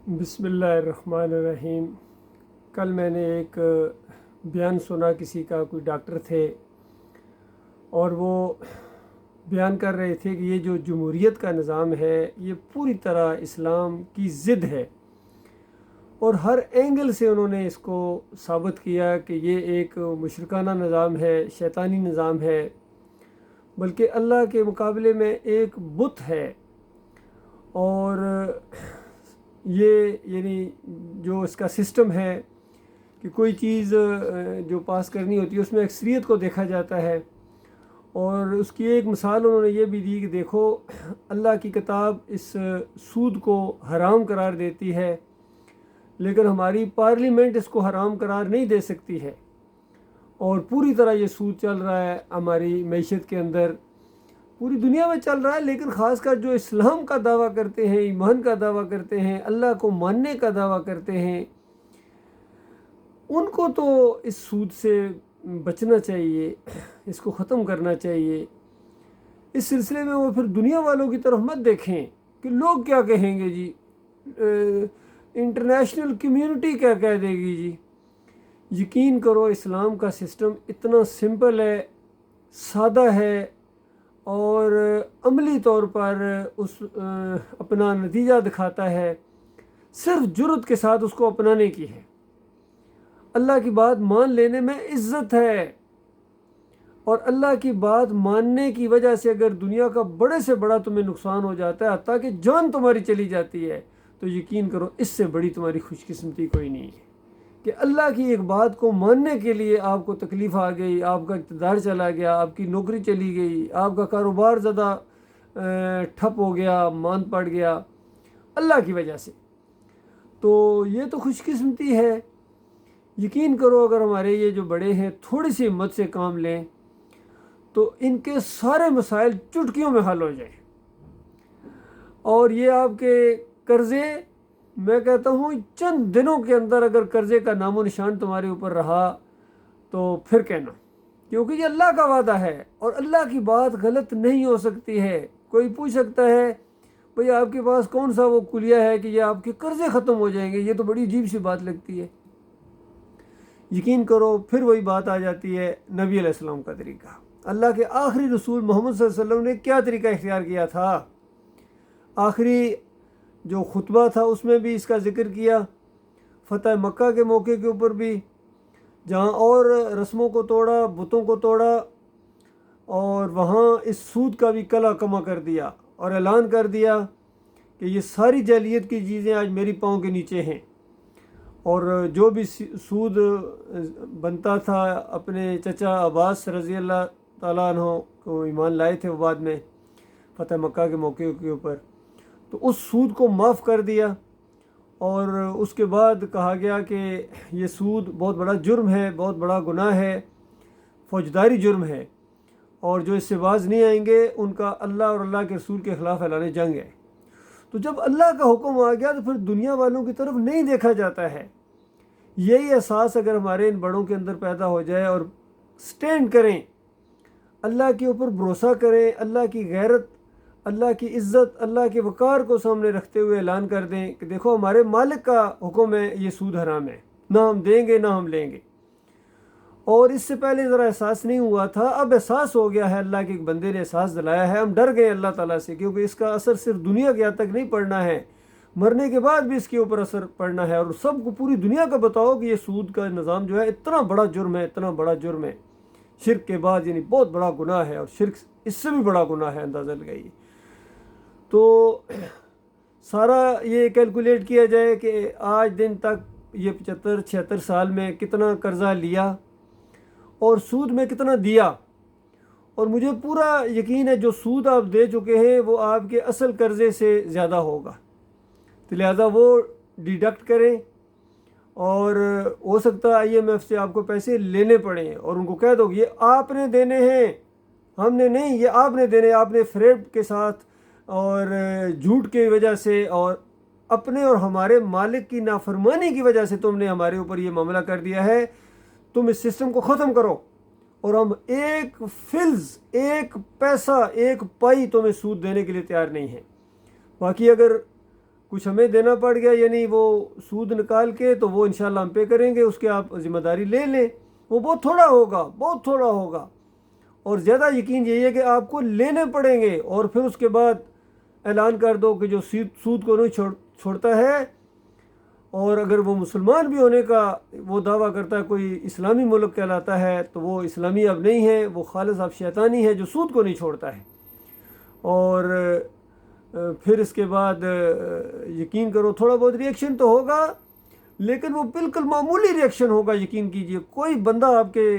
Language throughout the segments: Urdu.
بسم اللہ الرحمن الرحیم۔ کل میں نے ایک بیان سنا، کسی کا کوئی ڈاکٹر تھے اور وہ بیان کر رہے تھے کہ یہ جو جمہوریت کا نظام ہے یہ پوری طرح اسلام کی ضد ہے، اور ہر اینگل سے انہوں نے اس کو ثابت کیا کہ یہ ایک مشرکانہ نظام ہے، شیطانی نظام ہے، بلکہ اللہ کے مقابلے میں ایک بت ہے۔ اور یہ یعنی جو اس کا سسٹم ہے کہ کوئی چیز جو پاس کرنی ہوتی ہے اس میں اکثریت کو دیکھا جاتا ہے، اور اس کی ایک مثال انہوں نے یہ بھی دی کہ دیکھو اللہ کی کتاب اس سود کو حرام قرار دیتی ہے، لیکن ہماری پارلیمنٹ اس کو حرام قرار نہیں دے سکتی ہے، اور پوری طرح یہ سود چل رہا ہے ہماری معیشت کے اندر، پوری دنیا میں چل رہا ہے۔ لیکن خاص کر جو اسلام کا دعویٰ کرتے ہیں، ایمان کا دعویٰ کرتے ہیں، اللہ کو ماننے کا دعویٰ کرتے ہیں، ان کو تو اس سود سے بچنا چاہیے، اس کو ختم کرنا چاہیے۔ اس سلسلے میں وہ پھر دنیا والوں کی طرف مت دیکھیں کہ لوگ کیا کہیں گے جی، انٹرنیشنل کمیونٹی کیا کہہ دے گی جی۔ یقین کرو اسلام کا سسٹم اتنا سمپل ہے، سادہ ہے، اور عملی طور پر اس اپنا نتیجہ دکھاتا ہے، صرف جرأت کے ساتھ اس کو اپنانے کی ہے۔ اللہ کی بات مان لینے میں عزت ہے، اور اللہ کی بات ماننے کی وجہ سے اگر دنیا کا بڑے سے بڑا تمہیں نقصان ہو جاتا ہے، حتیٰ کہ جان تمہاری چلی جاتی ہے، تو یقین کرو اس سے بڑی تمہاری خوش قسمتی کوئی نہیں ہے کہ اللہ کی ایک بات کو ماننے کے لیے آپ کو تکلیف آ گئی، آپ کا اقتدار چلا گیا، آپ کی نوکری چلی گئی، آپ کا کاروبار زیادہ ٹھپ ہو گیا، ماند پڑ گیا اللہ کی وجہ سے، تو یہ تو خوش قسمتی ہے۔ یقین کرو اگر ہمارے یہ جو بڑے ہیں تھوڑی سی ہمت سے کام لیں تو ان کے سارے مسائل چٹکیوں میں حل ہو جائیں، اور یہ آپ کے قرضے، میں کہتا ہوں چند دنوں کے اندر اگر قرضے کا نام و نشان تمہارے اوپر رہا تو پھر کہنا، کیونکہ یہ اللہ کا وعدہ ہے اور اللہ کی بات غلط نہیں ہو سکتی ہے۔ کوئی پوچھ سکتا ہے بھئی آپ کے پاس کون سا وہ کلیہ ہے کہ یہ آپ کے قرضے ختم ہو جائیں گے، یہ تو بڑی عجیب سی بات لگتی ہے۔ یقین کرو پھر وہی بات آ جاتی ہے نبی علیہ السلام کا طریقہ۔ اللہ کے آخری رسول محمد صلی اللہ علیہ وسلم نے کیا طریقہ اختیار کیا تھا؟ آخری جو خطبہ تھا اس میں بھی اس کا ذکر کیا، فتح مکہ کے موقع کے اوپر بھی، جہاں اور رسموں کو توڑا، بتوں کو توڑا، اور وہاں اس سود کا بھی کلا کما کر دیا اور اعلان کر دیا کہ یہ ساری جاہلیت کی چیزیں آج میری پاؤں کے نیچے ہیں، اور جو بھی سود بنتا تھا اپنے چچا عباس رضی اللہ تعالیٰ عنہ کو ایمان لائے تھے وہ بعد میں فتح مکہ کے موقع کے اوپر، تو اس سود کو معاف کر دیا، اور اس کے بعد کہا گیا کہ یہ سود بہت بڑا جرم ہے، بہت بڑا گناہ ہے، فوجداری جرم ہے، اور جو اس سے باز نہیں آئیں گے ان کا اللہ اور اللہ کے رسول کے خلاف اعلان جنگ ہے۔ تو جب اللہ کا حکم آ گیا تو پھر دنیا والوں کی طرف نہیں دیکھا جاتا ہے۔ یہی احساس اگر ہمارے ان بڑوں کے اندر پیدا ہو جائے اور سٹینڈ کریں، اللہ کے اوپر بھروسہ کریں، اللہ کی غیرت، اللہ کی عزت، اللہ کے وقار کو سامنے رکھتے ہوئے اعلان کر دیں کہ دیکھو ہمارے مالک کا حکم ہے، یہ سود حرام ہے، نہ ہم دیں گے نہ ہم لیں گے۔ اور اس سے پہلے ذرا احساس نہیں ہوا تھا، اب احساس ہو گیا ہے، اللہ کے ایک بندے نے احساس دلایا ہے، ہم ڈر گئے اللہ تعالیٰ سے، کیونکہ اس کا اثر صرف دنیا کے حد تک نہیں پڑنا ہے، مرنے کے بعد بھی اس کے اوپر اثر پڑنا ہے، اور سب کو پوری دنیا کا بتاؤ کہ یہ سود کا نظام جو ہے اتنا بڑا جرم ہے، اتنا بڑا جرم ہے، شرک کے بعد یعنی بہت بڑا گناہ ہے، اور شرک اس سے بھی بڑا گناہ ہے، اندازہ لگائیے۔ تو سارا یہ کیلکولیٹ کیا جائے کہ آج دن تک یہ 75-76 سال میں کتنا قرضہ لیا اور سود میں کتنا دیا، اور مجھے پورا یقین ہے جو سود آپ دے چکے ہیں وہ آپ کے اصل قرضے سے زیادہ ہوگا، تو لہٰذا وہ ڈیڈکٹ کریں، اور ہو سکتا ہے آئی ایم ایف سے آپ کو پیسے لینے پڑیں، اور ان کو کہہ دو کہ یہ آپ نے دینے ہیں، ہم نے نہیں، یہ آپ نے دینے، آپ نے فریب کے ساتھ اور جھوٹ کی وجہ سے اور اپنے اور ہمارے مالک کی نافرمانی کی وجہ سے تم نے ہمارے اوپر یہ معاملہ کر دیا ہے، تم اس سسٹم کو ختم کرو، اور ہم ایک فلز، ایک پیسہ، ایک پائی تمہیں سود دینے کے لیے تیار نہیں ہیں۔ باقی اگر کچھ ہمیں دینا پڑ گیا یعنی وہ سود نکال کے، تو وہ انشاءاللہ ہم پے کریں گے، اس کے آپ ذمہ داری لے لیں، وہ بہت تھوڑا ہوگا، بہت تھوڑا ہوگا، اور زیادہ یقین یہی ہے کہ آپ کو لینے پڑیں گے، اور پھر اس کے بعد اعلان کر دو کہ جو سود کو نہیں چھوڑتا ہے، اور اگر وہ مسلمان بھی ہونے کا وہ دعویٰ کرتا ہے، کوئی اسلامی ملک کہلاتا ہے، تو وہ اسلامی اب نہیں ہے، وہ خالص اب شیطانی ہے جو سود کو نہیں چھوڑتا ہے۔ اور پھر اس کے بعد یقین کرو تھوڑا بہت ریئیکشن تو ہوگا، لیکن وہ بالکل معمولی ریئیکشن ہوگا، یقین کیجئے۔ کوئی بندہ آپ کے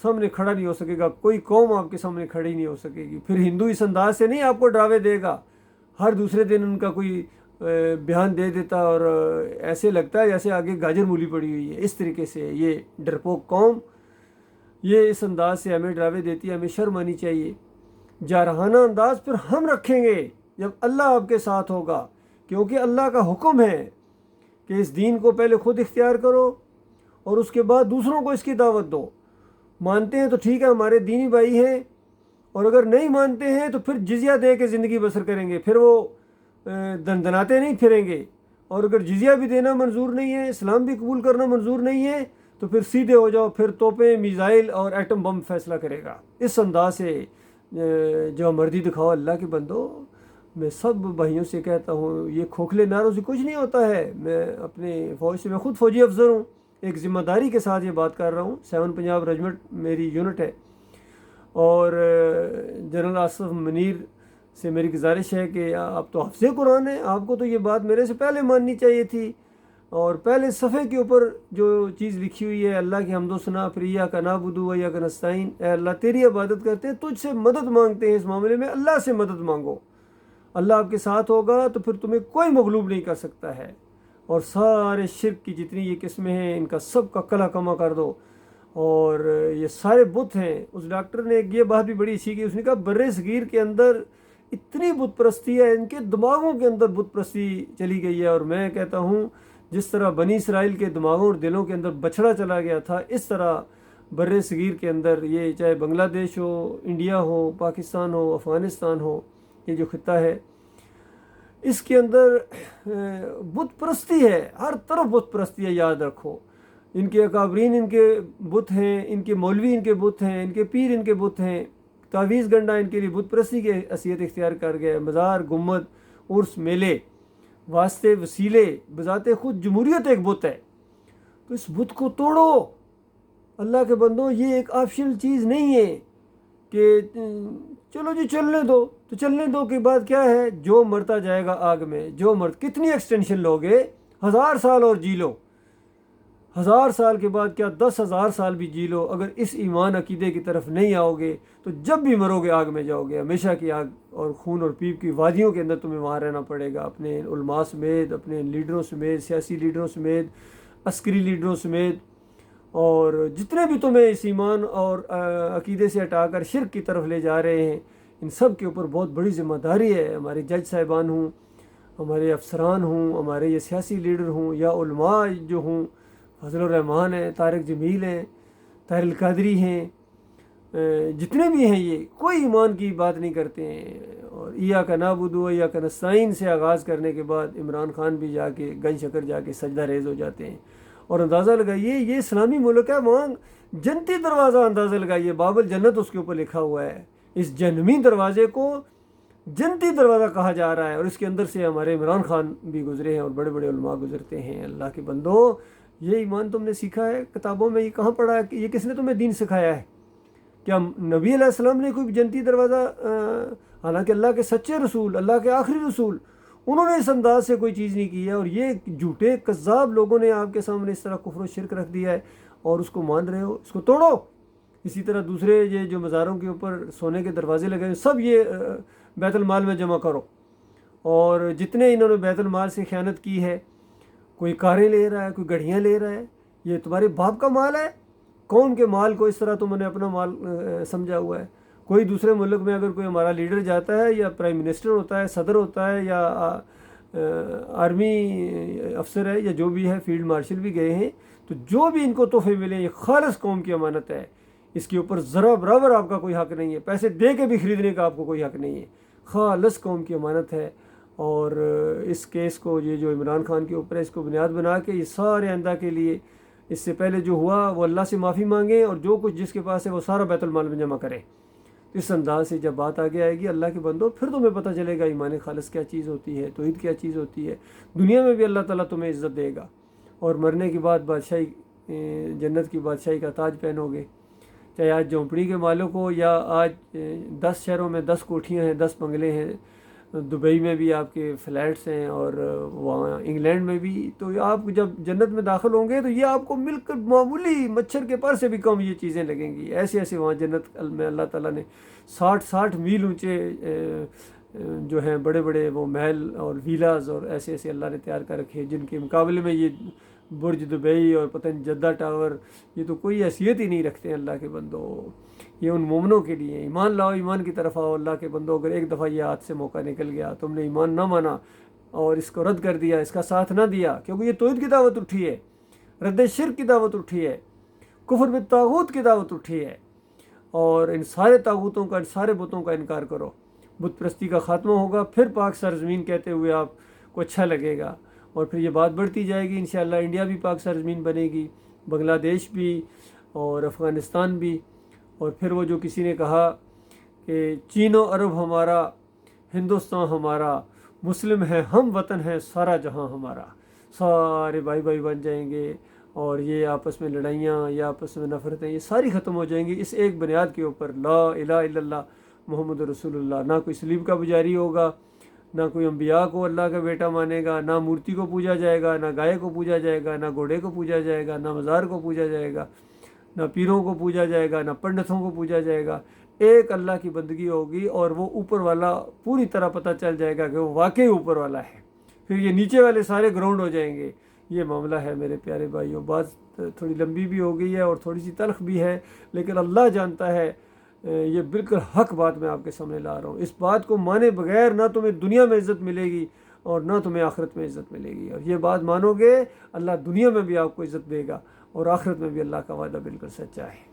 سامنے کھڑا نہیں ہو سکے گا، کوئی قوم آپ کے سامنے کھڑی نہیں ہو سکے گی۔ پھر ہندو اس انداز سے نہیں آپ کو ڈراوے دے گا، ہر دوسرے دن ان کا کوئی بیان دے دیتا، اور ایسے لگتا ہے جیسے آگے گاجر مولی پڑی ہوئی ہے۔ اس طریقے سے یہ ڈرپوک قوم یہ اس انداز سے ہمیں ڈراوے دیتی ہے، ہمیں شرم آنی چاہیے۔ جارحانہ انداز پھر ہم رکھیں گے جب اللہ آپ کے ساتھ ہوگا، کیونکہ اللہ کا حکم ہے کہ اس دین کو پہلے خود اختیار کرو اور اس کے بعد دوسروں کو اس کی دعوت دو۔ مانتے ہیں تو ٹھیک ہے، ہمارے دینی بھائی ہیں، اور اگر نہیں مانتے ہیں تو پھر جزیہ دے کے زندگی بسر کریں گے، پھر وہ دندناتے نہیں پھریں گے۔ اور اگر جزیہ بھی دینا منظور نہیں ہے، اسلام بھی قبول کرنا منظور نہیں ہے، تو پھر سیدھے ہو جاؤ، پھر توپیں، میزائل اور ایٹم بم فیصلہ کرے گا۔ اس انداز سے جو مرضی دکھاؤ اللہ کے بندو۔ میں سب بھائیوں سے کہتا ہوں، یہ کھوکھلے نعروں سے کچھ نہیں ہوتا ہے۔ میں اپنے فوج سے، میں خود فوجی افسر ہوں، ایک ذمہ داری کے ساتھ یہ بات کر رہا ہوں۔ 7 پنجاب ریجمنٹ میری یونٹ ہے، اور جنرل آصف منیر سے میری گزارش ہے کہ آپ تو حافظ قرآن ہیں، آپ کو تو یہ بات میرے سے پہلے ماننی چاہیے تھی، اور پہلے صفحے کے اوپر جو چیز لکھی ہوئی ہے، اللہ کی حمد و ثنا، پھر ایاک نعبد و ایاک نستعین، اے اللہ تیری عبادت کرتے ہیں، تجھ سے مدد مانگتے ہیں، اس معاملے میں اللہ سے مدد مانگو، اللہ آپ کے ساتھ ہوگا تو پھر تمہیں کوئی مغلوب نہیں کر سکتا ہے۔ اور سارے شرک کی جتنی یہ قسمیں ہیں، ان کا سب کا کلا کما کر دو۔ اور یہ سارے بت ہیں۔ اس ڈاکٹر نے ایک یہ بات بھی بڑی اچھی کی، اس نے کہا بر صغیر کے اندر اتنی بت پرستی ہے، ان کے دماغوں کے اندر بت پرستی چلی گئی ہے۔ اور میں کہتا ہوں جس طرح بنی اسرائیل کے دماغوں اور دلوں کے اندر بچھڑا چلا گیا تھا، اس طرح بر صغیر کے اندر، یہ چاہے بنگلہ دیش ہو، انڈیا ہو، پاکستان ہو، افغانستان ہو، یہ جو خطہ ہے اس کے اندر بت پرستی ہے، ہر طرف بت پرستی ہے، یاد رکھو۔ ان کے اکابرین ان کے بت ہیں، ان کے مولوی ان کے بت ہیں، ان کے پیر ان کے بت ہیں، تعویذ گنڈا ان کے لیے بت پرستی کی حیثیت اختیار کر گئے۔ مزار، گنبد، عرس، میلے، واسطے، وسیلے، بذات خود جمہوریت ایک بت ہے، تو اس بت کو توڑو اللہ کے بندوں۔ یہ ایک آپشنل چیز نہیں ہے کہ چلو جی چلنے دو، تو چلنے دو کے بعد کیا ہے؟ جو مرتا جائے گا آگ میں، جو کتنی ایکسٹینشن لوگے؟ 1000 سال اور جی لو، 1000 سال کے بعد کیا 10,000 سال بھی جی لو، اگر اس ایمان عقیدے کی طرف نہیں آؤ گے تو جب بھی مرو گے آگ میں جاؤ گے، ہمیشہ کی آگ اور خون اور پیپ کی وادیوں کے اندر تمہیں وہاں رہنا پڑے گا، اپنے علماء سمیت، اپنے لیڈروں سمیت، سیاسی لیڈروں سمیت، عسکری لیڈروں سمیت، اور جتنے بھی تمہیں اس ایمان اور عقیدے سے ہٹا کر شرک کی طرف لے جا رہے ہیں، ان سب کے اوپر بہت بڑی ذمہ داری ہے۔ ہمارے جج صاحبان ہوں، ہمارے افسران ہوں، ہمارے یہ سیاسی لیڈر ہوں، یا علماء جو ہوں، فضل الرحمان ہیں، طارق جمیل ہیں، طاہر القادری ہیں، جتنے بھی ہیں، یہ کوئی ایمان کی بات نہیں کرتے ہیں، اور ایاک نعبد و ایاک نستعین سے آغاز کرنے کے بعد عمران خان بھی جا کے گن شکر جا کے سجدہ ریز ہو جاتے ہیں۔ اور اندازہ لگائیے یہ اسلامی ملک ہے، وہاں جنتی دروازہ اندازہ لگائیے، باب الجنت اس کے اوپر لکھا ہوا ہے، اس جہنمی دروازے کو جنتی دروازہ کہا جا رہا ہے، اور اس کے اندر سے ہمارے عمران خان بھی گزرے ہیں اور بڑے بڑے علماء گزرتے ہیں۔ اللہ کے بندو، یہ ایمان تم نے سیکھا ہے کتابوں میں؟ یہ کہاں پڑھا ہے؟ کہ یہ کس نے تمہیں دین سکھایا ہے؟ کیا نبی علیہ السلام نے کوئی جنتی دروازہ، حالانکہ اللہ کے سچے رسول، اللہ کے آخری رسول، انہوں نے اس انداز سے کوئی چیز نہیں کی ہے، اور یہ جھوٹے کذاب لوگوں نے آپ کے سامنے اس طرح کفر و شرک رکھ دیا ہے، اور اس کو مان رہے ہو، اس کو توڑو۔ اسی طرح دوسرے یہ جو مزاروں کے اوپر سونے کے دروازے لگے ہیں، سب یہ بیت المال میں جمع کرو، اور جتنے انہوں نے بیت المال سے خیانت کی ہے، کوئی کاریں لے رہا ہے، کوئی گھڑیاں لے رہا ہے، یہ تمہارے باپ کا مال ہے۔ قوم کے مال کو اس طرح تم نے اپنا مال سمجھا ہوا ہے۔ کوئی دوسرے ملک میں اگر کوئی ہمارا لیڈر جاتا ہے، یا پرائم منسٹر ہوتا ہے، صدر ہوتا ہے، یا آرمی افسر ہے، یا جو بھی ہے، فیلڈ مارشل بھی گئے ہیں، تو جو بھی ان کو تحفے ملیں، یہ خالص قوم کی امانت ہے، اس کے اوپر ذرا برابر آپ کا کوئی حق نہیں ہے، پیسے دے کے بھی خریدنے کا آپ کو کوئی حق نہیں ہے، خالص قوم کی امانت ہے۔ اور اس کیس کو یہ جو عمران خان کے اوپر ہے اس کو بنیاد بنا کے یہ سارے آئندہ کے لیے اس سے پہلے جو ہوا وہ اللہ سے معافی مانگیں اور جو کچھ جس کے پاس ہے وہ سارا بیت المال میں جمع کریں. اس انداز سے جب بات آگے آئے گی اللہ کے بندوں پھر تمہیں پتہ چلے گا ایمان خالص کیا چیز ہوتی ہے, توحید کیا چیز ہوتی ہے. دنیا میں بھی اللہ تعالیٰ تمہیں عزت دے گا اور مرنے کے بعد بادشاہی جنت کی بادشاہی کا تاج پہنو گے. چاہے آج جھونپڑی کے مالک ہو یا آج 10 شہروں میں 10 کوٹھیاں ہیں, 10 بنگلے ہیں, دبئی میں بھی آپ کے فلیٹس ہیں اور وہاں انگلینڈ میں بھی. تو آپ جب جنت میں داخل ہوں گے تو یہ آپ کو مل کر معمولی مچھر کے پر سے بھی کم یہ چیزیں لگیں گی. ایسے ایسے وہاں جنت میں اللہ تعالیٰ نے 60 میل اونچے جو ہیں بڑے بڑے وہ محل اور ویلاز اور ایسے ایسے اللہ نے تیار کر رکھے جن کے مقابلے میں یہ برج دبئی اور پتہ نہیں جدہ ٹاور یہ تو کوئی حیثیت ہی نہیں رکھتے ہیں اللہ کے بندوں. یہ ان مومنوں کے لیے. ایمان لاؤ, ایمان کی طرف آؤ اللہ کے بندوں. اگر ایک دفعہ یہ ہاتھ سے موقع نکل گیا, تم نے ایمان نہ مانا اور اس کو رد کر دیا, اس کا ساتھ نہ دیا, کیونکہ یہ توحید کی دعوت اٹھی ہے, رد شرک کی دعوت اٹھی ہے, کفر بالطاغوت کی دعوت اٹھی ہے, اور ان سارے طاغوتوں کا, ان سارے بتوں کا انکار کرو. بت پرستی کا خاتمہ ہوگا, پھر پاک سرزمین کہتے ہوئے آپ کو اچھا لگے گا, اور پھر یہ بات بڑھتی جائے گی. انشاءاللہ انڈیا بھی پاک سرزمین بنے گی, بنگلہ دیش بھی اور افغانستان بھی. اور پھر وہ جو کسی نے کہا کہ چین و عرب ہمارا, ہندوستان ہمارا, مسلم ہے ہم وطن ہے سارا جہاں ہمارا. سارے بھائی بھائی بن جائیں گے اور یہ آپس میں لڑائیاں یا آپس میں نفرتیں یہ ساری ختم ہو جائیں گی اس ایک بنیاد کے اوپر, لا الہ الا اللہ محمد رسول اللہ. نہ کوئی صلیب کا پجاری ہوگا, نہ کوئی انبیاء کو اللہ کا بیٹا مانے گا, نہ مورتی کو پوجا جائے گا, نہ گائے کو پوجا جائے گا, نہ گھوڑے کو پوجا جائے گا, نہ مزار کو پوجا جائے گا, نہ پیروں کو پوجا جائے گا, نہ پنڈتوں کو پوجا جائے گا. ایک اللہ کی بندگی ہوگی اور وہ اوپر والا پوری طرح پتہ چل جائے گا کہ وہ واقعی اوپر والا ہے. پھر یہ نیچے والے سارے گراؤنڈ ہو جائیں گے. یہ معاملہ ہے میرے پیارے بھائیوں. بات تھوڑی لمبی بھی ہو گئی ہے اور تھوڑی سی تلخ بھی ہے, لیکن اللہ جانتا ہے یہ بالکل حق بات میں آپ کے سامنے لا رہا ہوں. اس بات کو مانے بغیر نہ تمہیں دنیا میں عزت ملے گی اور نہ تمہیں آخرت میں عزت ملے گی. اور یہ بات مانو گے اللہ دنیا میں بھی آپ کو عزت دے گا اور آخرت میں بھی اللہ کا وعدہ بالکل سچا ہے.